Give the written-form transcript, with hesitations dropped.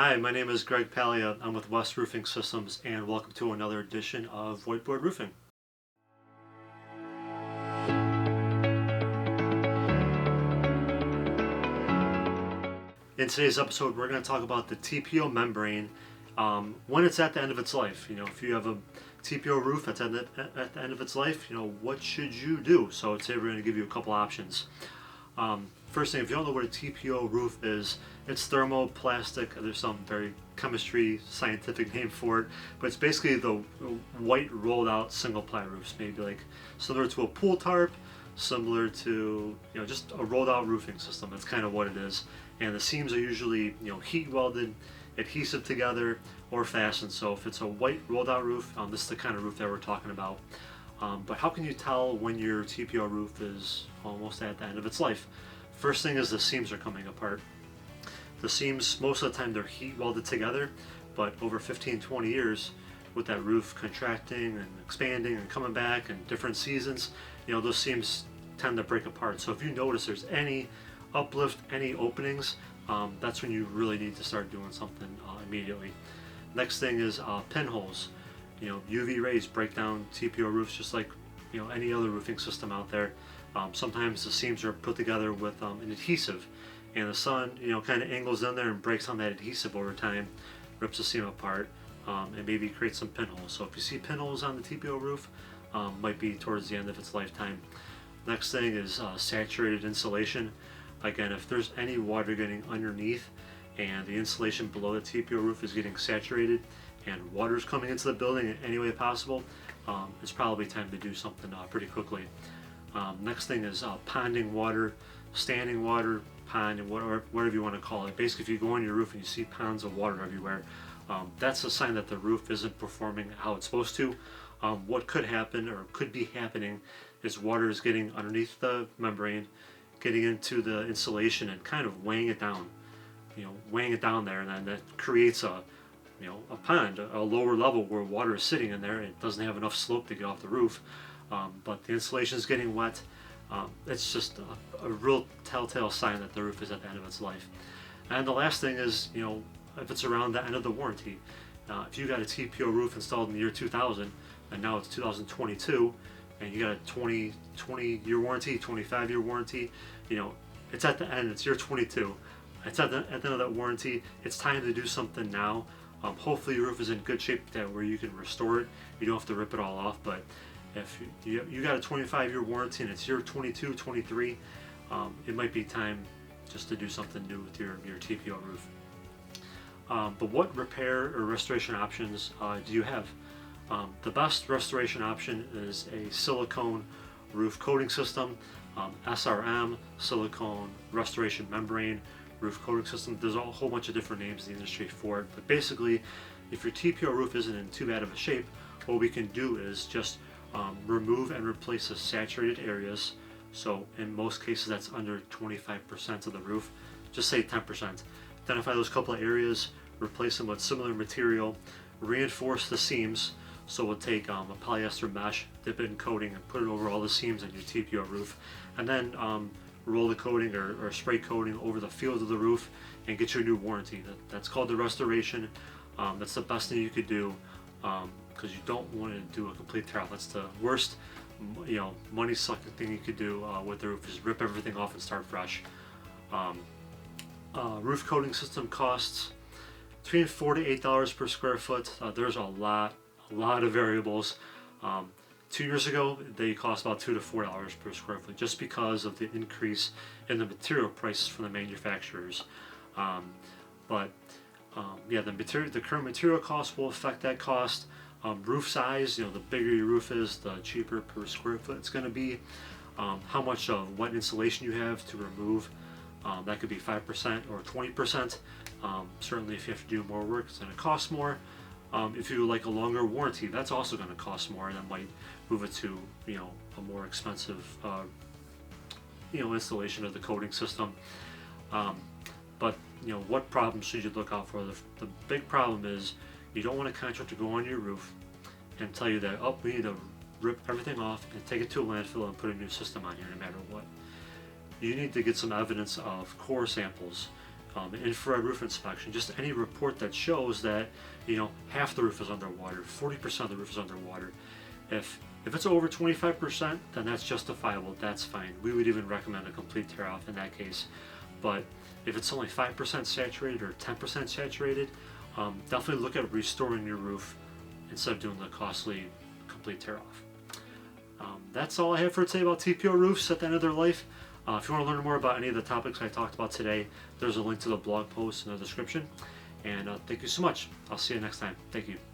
Hi, my name is Greg Palia. I'm with West Roofing Systems, and welcome to another edition of Whiteboard Roofing. In today's episode, we're going to talk about the TPO membrane when it's at the end of its life. If you have a TPO roof that's at the end of its life, what should you do? So today we're going to give you a couple options. First thing, if you don't know what a TPO roof is, it's thermoplastic. There's some very chemistry, scientific name for it, but it's basically the white rolled out single ply roofs, maybe like similar to a pool tarp, similar to just a rolled out roofing system. That's kind of what it is. And the seams are usually heat welded, adhesive together, or fastened. So if it's a white rolled out roof, this is the kind of roof that we're talking about. But how can you tell when your TPO roof is almost at the end of its life? First thing is the seams are coming apart. The seams, most of the time, they're heat welded together, but over 15-20 years, with that roof contracting and expanding and coming back in different seasons, those seams tend to break apart. So if you notice there's any uplift, any openings, that's when you really need to start doing something immediately. Next thing is pinholes. UV rays break down TPO roofs just like any other roofing system out there. Sometimes the seams are put together with an adhesive, and the sun kind of angles in there and breaks on that adhesive over time, rips the seam apart, and maybe creates some pinholes. So if you see pinholes on the TPO roof, might be towards the end of its lifetime. Next thing is saturated insulation. Again, if there's any water getting underneath and the insulation below the TPO roof is getting saturated and water's coming into the building in any way possible, it's probably time to do something pretty quickly. Next thing is ponding water, standing water, pond, and whatever you want to call it. Basically, if you go on your roof and you see ponds of water everywhere, that's a sign that the roof isn't performing how it's supposed to. What could happen or could be happening is water is getting underneath the membrane, getting into the insulation and kind of weighing it down. Weighing it down there, and then that creates a pond, a lower level where water is sitting in there, and it doesn't have enough slope to get off the roof. But the insulation is getting wet. It's just a real telltale sign that the roof is at the end of its life. And the last thing is, if it's around the end of the warranty. If you got a TPO roof installed in the year 2000, and now it's 2022, and you got a 20-year warranty, 25-year warranty, it's at the end, it's year 22. It's at the end of that warranty. It's time to do something now. Hopefully your roof is in good shape where you can restore it. You don't have to rip it all off, but if you got a 25-year warranty and it's year 22, 23, it might be time just to do something new with your TPO roof. But what repair or restoration options do you have? The best restoration option is a silicone roof coating system, SRM, silicone restoration membrane roof coating system. There's a whole bunch of different names in the industry for it, but basically, if your TPO roof isn't in too bad of a shape, what we can do is just remove and replace the saturated areas. So in most cases that's under 25% of the roof. Just say 10%. Identify those couple of areas, replace them with similar material, reinforce the seams. So we'll take a polyester mesh, dip it in coating, and put it over all the seams on your TPO roof, and then roll the coating or spray coating over the field of the roof and get your new warranty. That's called the restoration. That's the best thing you could do, because you don't want to do a complete tear off. That's the worst, money sucking thing you could do with the roof, is rip everything off and start fresh. Roof coating system costs between $4 to $8 per square foot. There's a lot of variables. 2 years ago, they cost about $2 to $4 per square foot, just because of the increase in the material prices from the manufacturers. The current material cost will affect that cost. Roof size, the bigger your roof is, the cheaper per square foot it's going to be. How much wet insulation you have to remove, that could be 5% or 20%. Certainly if you have to do more work, it's going to cost more. If you would like a longer warranty, that's also going to cost more, and that might move it to a more expensive installation of the coating system. But what problems should you look out for? The big problem is you don't want a contractor to go on your roof and tell you that, oh, we need to rip everything off and take it to a landfill and put a new system on here no matter what. You need to get some evidence of core samples. infrared roof inspection, just any report that shows that, you know, half the roof is underwater, 40% of the roof is underwater. If it's over 25%, then that's justifiable, that's fine. We would even recommend a complete tear off in that case. But if it's only 5% saturated or 10% saturated, definitely look at restoring your roof instead of doing the costly complete tear off. That's all I have for today about TPO roofs at the end of their life. If you want to learn more about any of the topics I talked about today, there's a link to the blog post in the description. And thank you so much. I'll see you next time. Thank you.